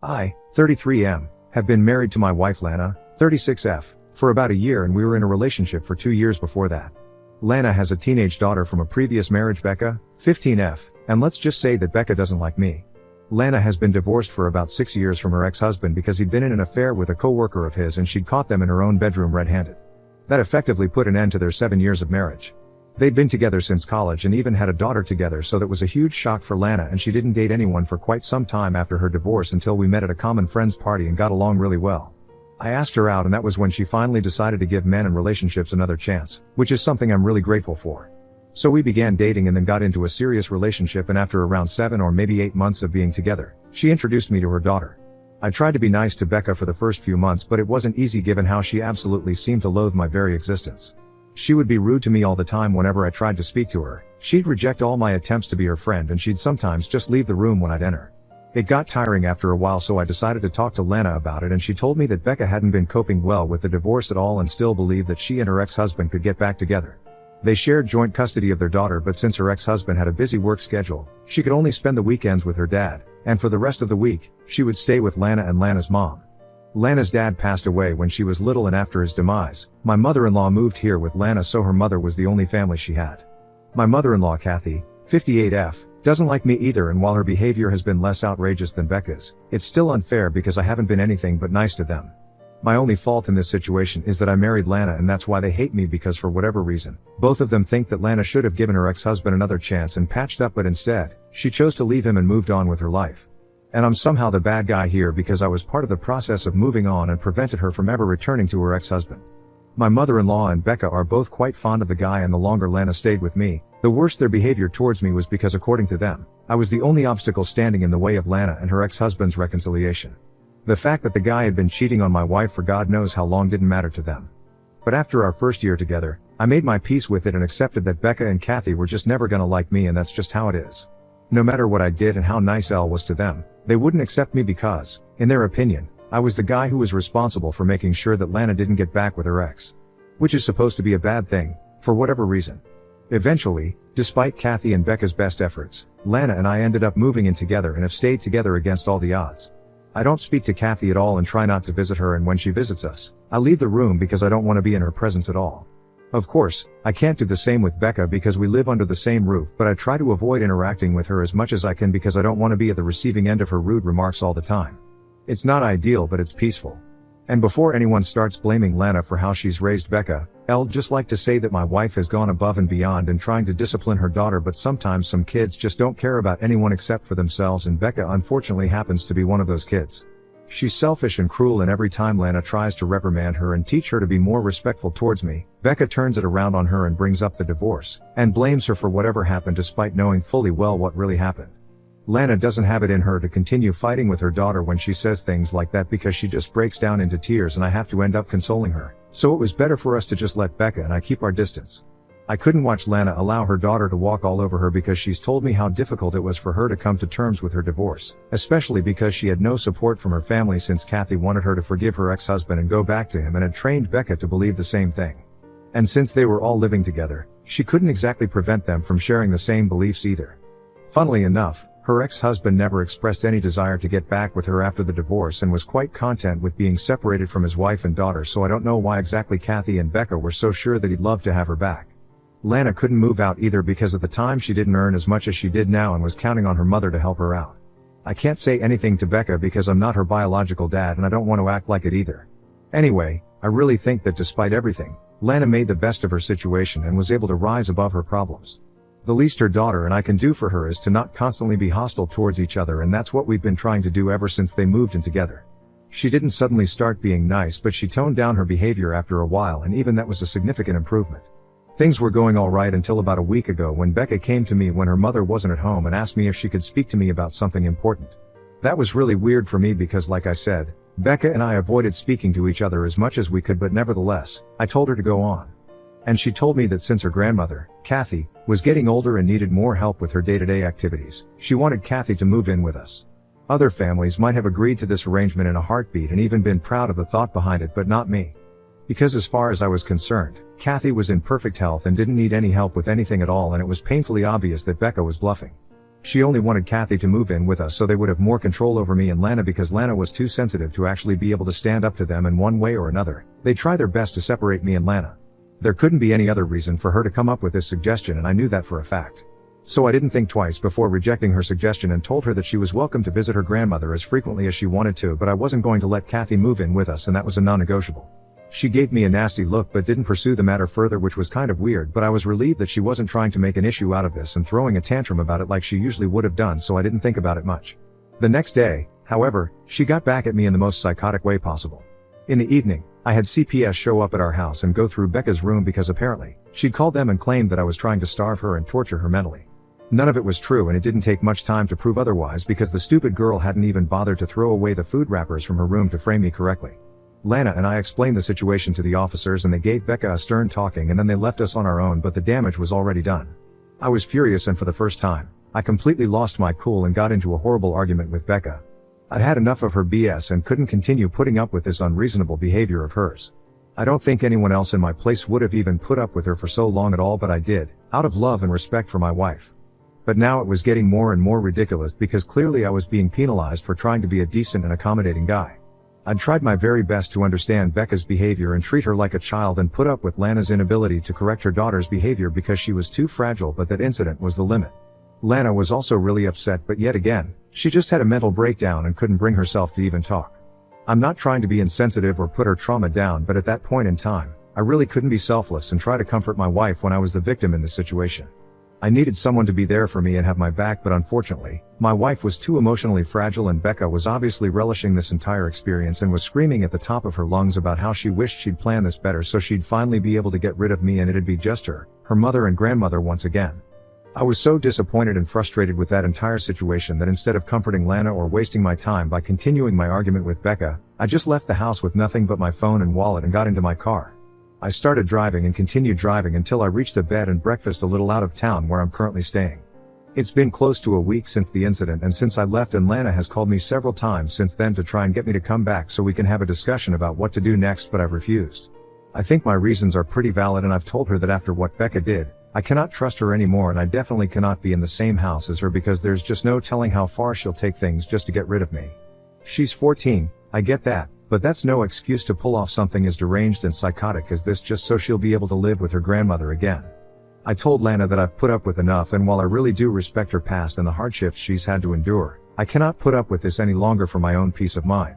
I, 33M, have been married to my wife Lana, 36F, for about a year, and we were in a relationship for 2 years before that. Lana has a teenage daughter from a previous marriage, Becca, 15F, and let's just say that Becca doesn't like me. Lana has been divorced for about 6 years from her ex-husband because he'd been in an affair with a co-worker of his and she'd caught them in her own bedroom red-handed. That effectively put an end to their 7 years of marriage. They'd been together since college and even had a daughter together, so that was a huge shock for Lana, and she didn't date anyone for quite some time after her divorce until we met at a common friend's party and got along really well. I asked her out, and that was when she finally decided to give men and relationships another chance, which is something I'm really grateful for. So we began dating and then got into a serious relationship, and after around 7 or maybe 8 months of being together, she introduced me to her daughter. I tried to be nice to Becca for the first few months, but it wasn't easy given how she absolutely seemed to loathe my very existence. She would be rude to me all the time whenever I tried to speak to her. She'd reject all my attempts to be her friend, and she'd sometimes just leave the room when I'd enter. It got tiring after a while, so I decided to talk to Lana about it, and she told me that Becca hadn't been coping well with the divorce at all and still believed that she and her ex-husband could get back together. They shared joint custody of their daughter, but since her ex-husband had a busy work schedule, she could only spend the weekends with her dad, and for the rest of the week, she would stay with Lana and Lana's mom. Lana's dad passed away when she was little, and after his demise, my mother-in-law moved here with Lana, so her mother was the only family she had. My mother-in-law, Kathy, 58F, doesn't like me either, and while her behavior has been less outrageous than Becca's, it's still unfair because I haven't been anything but nice to them. My only fault in this situation is that I married Lana, and that's why they hate me, because for whatever reason, both of them think that Lana should have given her ex-husband another chance and patched up, but instead, she chose to leave him and moved on with her life. And I'm somehow the bad guy here because I was part of the process of moving on and prevented her from ever returning to her ex-husband. My mother-in-law and Becca are both quite fond of the guy, and the longer Lana stayed with me, the worse their behavior towards me was, because according to them, I was the only obstacle standing in the way of Lana and her ex-husband's reconciliation. The fact that the guy had been cheating on my wife for God knows how long didn't matter to them. But after our first year together, I made my peace with it and accepted that Becca and Kathy were just never gonna like me, and that's just how it is. No matter what I did and how nice Elle was to them, they wouldn't accept me because, in their opinion, I was the guy who was responsible for making sure that Lana didn't get back with her ex. Which is supposed to be a bad thing, for whatever reason. Eventually, despite Kathy and Becca's best efforts, Lana and I ended up moving in together and have stayed together against all the odds. I don't speak to Kathy at all and try not to visit her, and when she visits us, I leave the room because I don't want to be in her presence at all. Of course, I can't do the same with Becca because we live under the same roof, but I try to avoid interacting with her as much as I can because I don't want to be at the receiving end of her rude remarks all the time. It's not ideal, but it's peaceful. And before anyone starts blaming Lana for how she's raised Becca, I'd just like to say that my wife has gone above and beyond in trying to discipline her daughter, but sometimes some kids just don't care about anyone except for themselves, and Becca unfortunately happens to be one of those kids. She's selfish and cruel, and every time Lana tries to reprimand her and teach her to be more respectful towards me, Becca turns it around on her and brings up the divorce, and blames her for whatever happened despite knowing fully well what really happened. Lana doesn't have it in her to continue fighting with her daughter when she says things like that because she just breaks down into tears and I have to end up consoling her, so it was better for us to just let Becca and I keep our distance. I couldn't watch Lana allow her daughter to walk all over her because she's told me how difficult it was for her to come to terms with her divorce, especially because she had no support from her family since Kathy wanted her to forgive her ex-husband and go back to him and had trained Becca to believe the same thing. And since they were all living together, she couldn't exactly prevent them from sharing the same beliefs either. Funnily enough, her ex-husband never expressed any desire to get back with her after the divorce and was quite content with being separated from his wife and daughter, so I don't know why exactly Kathy and Becca were so sure that he'd love to have her back. Lana couldn't move out either because at the time she didn't earn as much as she did now and was counting on her mother to help her out. I can't say anything to Becca because I'm not her biological dad and I don't want to act like it either. Anyway, I really think that despite everything, Lana made the best of her situation and was able to rise above her problems. The least her daughter and I can do for her is to not constantly be hostile towards each other, and that's what we've been trying to do ever since they moved in together. She didn't suddenly start being nice, but she toned down her behavior after a while, and even that was a significant improvement. Things were going alright until about a week ago when Becca came to me when her mother wasn't at home and asked me if she could speak to me about something important. That was really weird for me because, like I said, Becca and I avoided speaking to each other as much as we could, but nevertheless, I told her to go on. And she told me that since her grandmother, Kathy, was getting older and needed more help with her day-to-day activities, she wanted Kathy to move in with us. Other families might have agreed to this arrangement in a heartbeat and even been proud of the thought behind it, but not me. Because as far as I was concerned, Kathy was in perfect health and didn't need any help with anything at all, and it was painfully obvious that Becca was bluffing. She only wanted Kathy to move in with us so they would have more control over me and Lana because Lana was too sensitive to actually be able to stand up to them in one way or another. They try their best to separate me and Lana. There couldn't be any other reason for her to come up with this suggestion and I knew that for a fact. So I didn't think twice before rejecting her suggestion and told her that she was welcome to visit her grandmother as frequently as she wanted to, but I wasn't going to let Kathy move in with us and that was a non-negotiable. She gave me a nasty look but didn't pursue the matter further, which was kind of weird, but I was relieved that she wasn't trying to make an issue out of this and throwing a tantrum about it like she usually would have done, so I didn't think about it much. The next day, however, she got back at me in the most psychotic way possible. In the evening, I had CPS show up at our house and go through Becca's room because apparently, she'd called them and claimed that I was trying to starve her and torture her mentally. None of it was true and it didn't take much time to prove otherwise because the stupid girl hadn't even bothered to throw away the food wrappers from her room to frame me correctly. Lana and I explained the situation to the officers and they gave Becca a stern talking and then they left us on our own, but the damage was already done. I was furious and for the first time, I completely lost my cool and got into a horrible argument with Becca. I'd had enough of her BS and couldn't continue putting up with this unreasonable behavior of hers. I don't think anyone else in my place would have even put up with her for so long at all, but I did, out of love and respect for my wife. But now it was getting more and more ridiculous because clearly I was being penalized for trying to be a decent and accommodating guy. I'd tried my very best to understand Becca's behavior and treat her like a child and put up with Lana's inability to correct her daughter's behavior because she was too fragile, but that incident was the limit. Lana was also really upset, but yet again, she just had a mental breakdown and couldn't bring herself to even talk. I'm not trying to be insensitive or put her trauma down, but at that point in time, I really couldn't be selfless and try to comfort my wife when I was the victim in this situation. I needed someone to be there for me and have my back, but unfortunately, my wife was too emotionally fragile and Becca was obviously relishing this entire experience and was screaming at the top of her lungs about how she wished she'd planned this better so she'd finally be able to get rid of me and it'd be just her mother and grandmother once again. I was so disappointed and frustrated with that entire situation that instead of comforting Lana or wasting my time by continuing my argument with Becca, I just left the house with nothing but my phone and wallet and got into my car. I started driving and continued driving until I reached a bed and breakfast a little out of town where I'm currently staying. It's been close to a week since the incident and since I left, and Lana has called me several times since then to try and get me to come back so we can have a discussion about what to do next, but I've refused. I think my reasons are pretty valid and I've told her that after what Becca did, I cannot trust her anymore and I definitely cannot be in the same house as her because there's just no telling how far she'll take things just to get rid of me. She's 14, I get that. But that's no excuse to pull off something as deranged and psychotic as this just so she'll be able to live with her grandmother again. I told Lana that I've put up with enough, and while I really do respect her past and the hardships she's had to endure, I cannot put up with this any longer for my own peace of mind.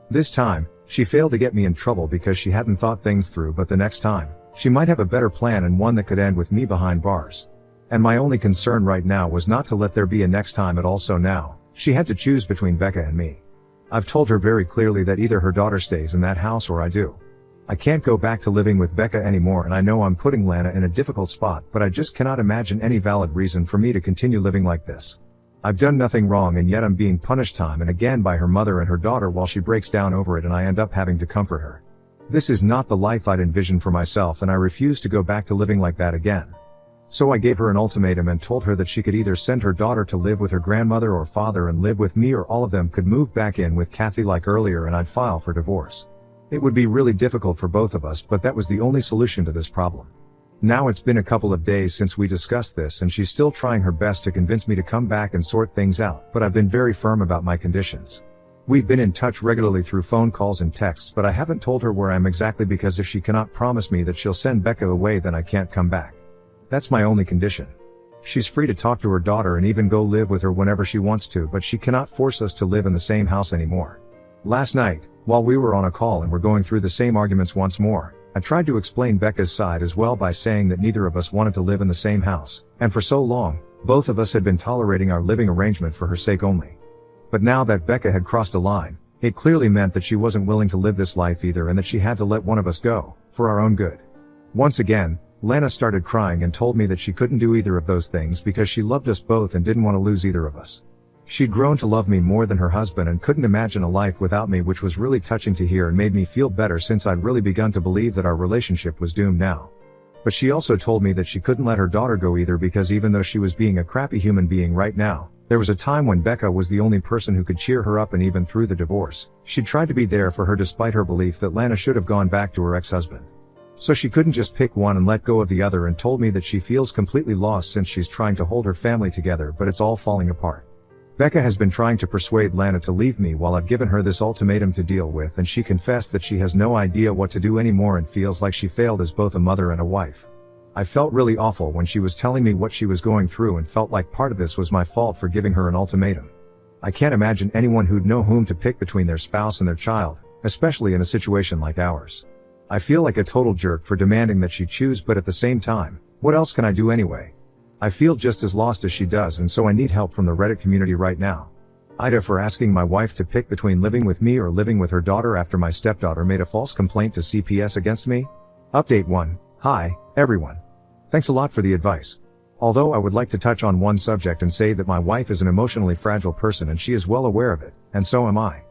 This time, she failed to get me in trouble because she hadn't thought things through, but the next time, she might have a better plan and one that could end with me behind bars. And my only concern right now was not to let there be a next time at all, so now, she had to choose between Becca and me. I've told her very clearly that either her daughter stays in that house or I do. I can't go back to living with Becca anymore and I know I'm putting Lana in a difficult spot, but I just cannot imagine any valid reason for me to continue living like this. I've done nothing wrong and yet I'm being punished time and again by her mother and her daughter while she breaks down over it and I end up having to comfort her. This is not the life I'd envisioned for myself and I refuse to go back to living like that again. So I gave her an ultimatum and told her that she could either send her daughter to live with her grandmother or father and live with me, or all of them could move back in with Kathy like earlier and I'd file for divorce. It would be really difficult for both of us, but that was the only solution to this problem. Now it's been a couple of days since we discussed this and she's still trying her best to convince me to come back and sort things out, but I've been very firm about my conditions. We've been in touch regularly through phone calls and texts, but I haven't told her where I am exactly because if she cannot promise me that she'll send Becca away, then I can't come back. That's my only condition. She's free to talk to her daughter and even go live with her whenever she wants to, but she cannot force us to live in the same house anymore. Last night, while we were on a call and were going through the same arguments once more, I tried to explain Becca's side as well by saying that neither of us wanted to live in the same house, and for so long, both of us had been tolerating our living arrangement for her sake only. But now that Becca had crossed a line, it clearly meant that she wasn't willing to live this life either and that she had to let one of us go, for our own good. Once again, Lana started crying and told me that she couldn't do either of those things because she loved us both and didn't want to lose either of us. She'd grown to love me more than her husband and couldn't imagine a life without me, which was really touching to hear and made me feel better since I'd really begun to believe that our relationship was doomed now. But she also told me that she couldn't let her daughter go either because even though she was being a crappy human being right now, there was a time when Becca was the only person who could cheer her up, and even through the divorce, she tried to be there for her despite her belief that Lana should have gone back to her ex-husband. So she couldn't just pick one and let go of the other, and told me that she feels completely lost since she's trying to hold her family together but it's all falling apart. Becca has been trying to persuade Lana to leave me while I've given her this ultimatum to deal with, and she confessed that she has no idea what to do anymore and feels like she failed as both a mother and a wife. I felt really awful when she was telling me what she was going through and felt like part of this was my fault for giving her an ultimatum. I can't imagine anyone who'd know whom to pick between their spouse and their child, especially in a situation like ours. I feel like a total jerk for demanding that she choose, but at the same time, what else can I do anyway? I feel just as lost as she does, and so I need help from the Reddit community right now. Ida for asking my wife to pick between living with me or living with her daughter after my stepdaughter made a false complaint to CPS against me. Update 1. Hi, everyone. Thanks a lot for the advice. Although I would like to touch on one subject and say that my wife is an emotionally fragile person and she is well aware of it, and so am I.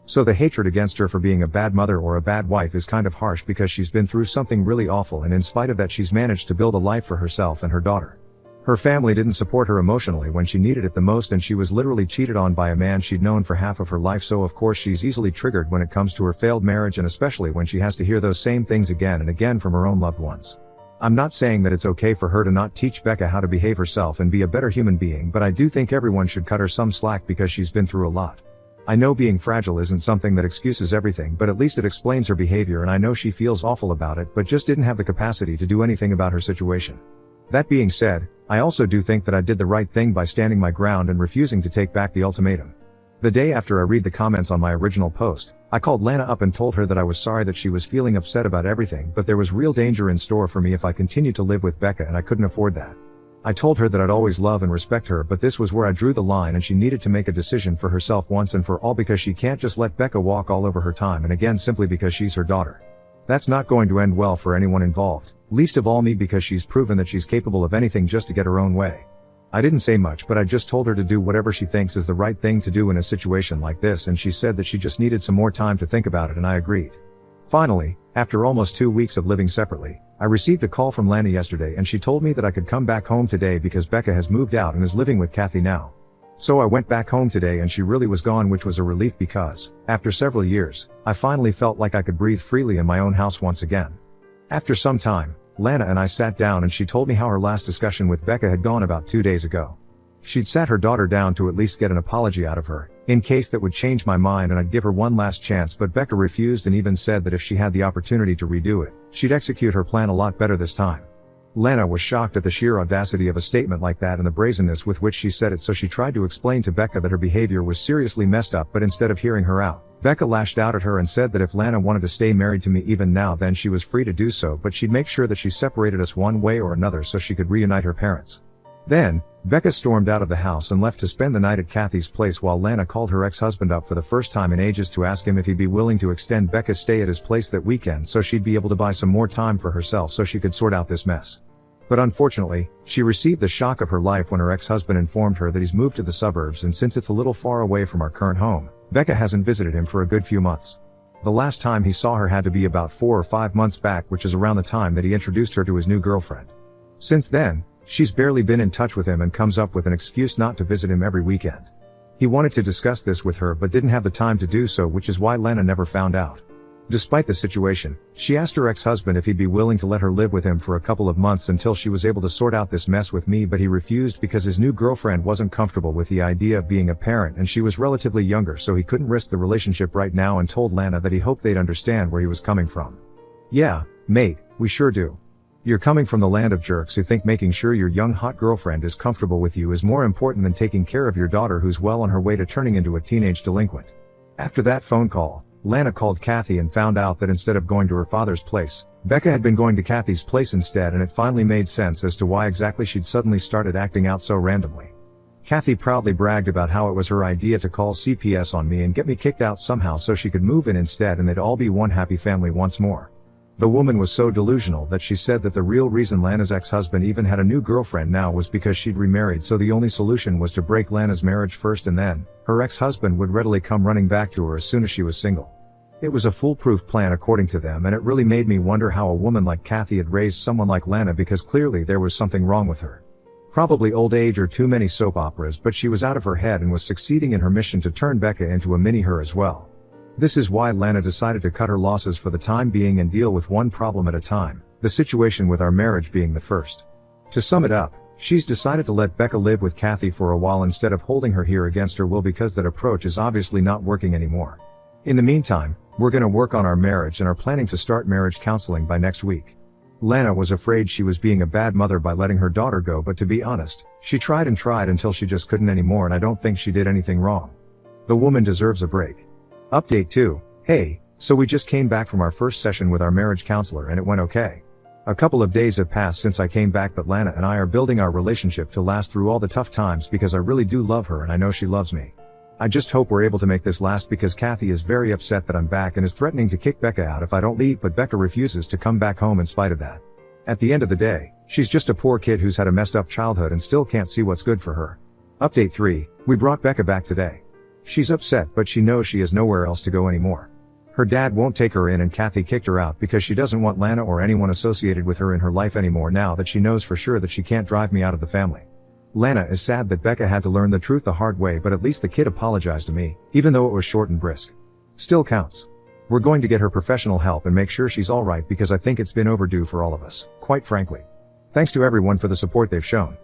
So the hatred against her for being a bad mother or a bad wife is kind of harsh because she's been through something really awful, and in spite of that she's managed to build a life for herself and her daughter. Her family didn't support her emotionally when she needed it the most, and she was literally cheated on by a man she'd known for half of her life, so of course she's easily triggered when it comes to her failed marriage, and especially when she has to hear those same things again and again from her own loved ones. I'm not saying that it's okay for her to not teach Becca how to behave herself and be a better human being, but I do think everyone should cut her some slack because she's been through a lot. I know being fragile isn't something that excuses everything, but at least it explains her behavior, and I know she feels awful about it but just didn't have the capacity to do anything about her situation. That being said, I also do think that I did the right thing by standing my ground and refusing to take back the ultimatum. The day after I read the comments on my original post, I called Lana up and told her that I was sorry that she was feeling upset about everything, but there was real danger in store for me if I continued to live with Becca, and I couldn't afford that. I told her that I'd always love and respect her, but this was where I drew the line, and she needed to make a decision for herself once and for all, because she can't just let Becca walk all over her time and again simply because she's her daughter. That's not going to end well for anyone involved, least of all me, because she's proven that she's capable of anything just to get her own way. I didn't say much, but I just told her to do whatever she thinks is the right thing to do in a situation like this, and she said that she just needed some more time to think about it, and I agreed. Finally, after almost 2 weeks of living separately, I received a call from Lana yesterday, and she told me that I could come back home today because Becca has moved out and is living with Kathy now. So I went back home today, and she really was gone, which was a relief because, after several years, I finally felt like I could breathe freely in my own house once again. After some time, Lana and I sat down and she told me how her last discussion with Becca had gone about 2 days ago. She'd sat her daughter down to at least get an apology out of her, in case that would change my mind and I'd give her one last chance, but Becca refused and even said that if she had the opportunity to redo it, she'd execute her plan a lot better this time. Lana was shocked at the sheer audacity of a statement like that and the brazenness with which she said it, so she tried to explain to Becca that her behavior was seriously messed up, but instead of hearing her out, Becca lashed out at her and said that if Lana wanted to stay married to me even now, then she was free to do so, but she'd make sure that she separated us one way or another so she could reunite her parents. Then, Becca stormed out of the house and left to spend the night at Kathy's place, while Lana called her ex-husband up for the first time in ages to ask him if he'd be willing to extend Becca's stay at his place that weekend so she'd be able to buy some more time for herself so she could sort out this mess. But unfortunately, she received the shock of her life when her ex-husband informed her that he's moved to the suburbs, and since it's a little far away from our current home, Becca hasn't visited him for a good few months. The last time he saw her had to be about 4 or 5 months back, which is around the time that he introduced her to his new girlfriend. Since then, she's barely been in touch with him and comes up with an excuse not to visit him every weekend. He wanted to discuss this with her but didn't have the time to do so, which is why Lana never found out. Despite the situation, she asked her ex-husband if he'd be willing to let her live with him for a couple of months until she was able to sort out this mess with me, but he refused because his new girlfriend wasn't comfortable with the idea of being a parent and she was relatively younger, so he couldn't risk the relationship right now, and told Lana that he hoped they'd understand where he was coming from. Yeah, mate, we sure do. You're coming from the land of jerks who think making sure your young hot girlfriend is comfortable with you is more important than taking care of your daughter who's well on her way to turning into a teenage delinquent. After that phone call, Lana called Kathy and found out that instead of going to her father's place, Becca had been going to Kathy's place instead, and it finally made sense as to why exactly she'd suddenly started acting out so randomly. Kathy proudly bragged about how it was her idea to call CPS on me and get me kicked out somehow so she could move in instead and they'd all be one happy family once more. The woman was so delusional that she said that the real reason Lana's ex-husband even had a new girlfriend now was because she'd remarried, so the only solution was to break Lana's marriage first, and then her ex-husband would readily come running back to her as soon as she was single. It was a foolproof plan according to them, and it really made me wonder how a woman like Kathy had raised someone like Lana, because clearly there was something wrong with her. Probably old age or too many soap operas, but she was out of her head and was succeeding in her mission to turn Becca into a mini her as well. This is why Lana decided to cut her losses for the time being and deal with one problem at a time, the situation with our marriage being the first. To sum it up, she's decided to let Becca live with Kathy for a while instead of holding her here against her will because that approach is obviously not working anymore. In the meantime, we're gonna work on our marriage and are planning to start marriage counseling by next week. Lana was afraid she was being a bad mother by letting her daughter go, but to be honest, she tried and tried until she just couldn't anymore, and I don't think she did anything wrong. The woman deserves a break. Update 2. Hey, so we just came back from our first session with our marriage counselor and it went okay. A couple of days have passed since I came back, but Lana and I are building our relationship to last through all the tough times because I really do love her and I know she loves me. I just hope we're able to make this last because Kathy is very upset that I'm back and is threatening to kick Becca out if I don't leave, but Becca refuses to come back home in spite of that. At the end of the day, she's just a poor kid who's had a messed up childhood and still can't see what's good for her. Update 3. We brought Becca back today. She's upset, but she knows she has nowhere else to go anymore. Her dad won't take her in and Kathy kicked her out because she doesn't want Lana or anyone associated with her in her life anymore now that she knows for sure that she can't drive me out of the family. Lana is sad that Becca had to learn the truth the hard way, but at least the kid apologized to me, even though it was short and brisk. Still counts. We're going to get her professional help and make sure she's alright because I think it's been overdue for all of us, quite frankly. Thanks to everyone for the support they've shown.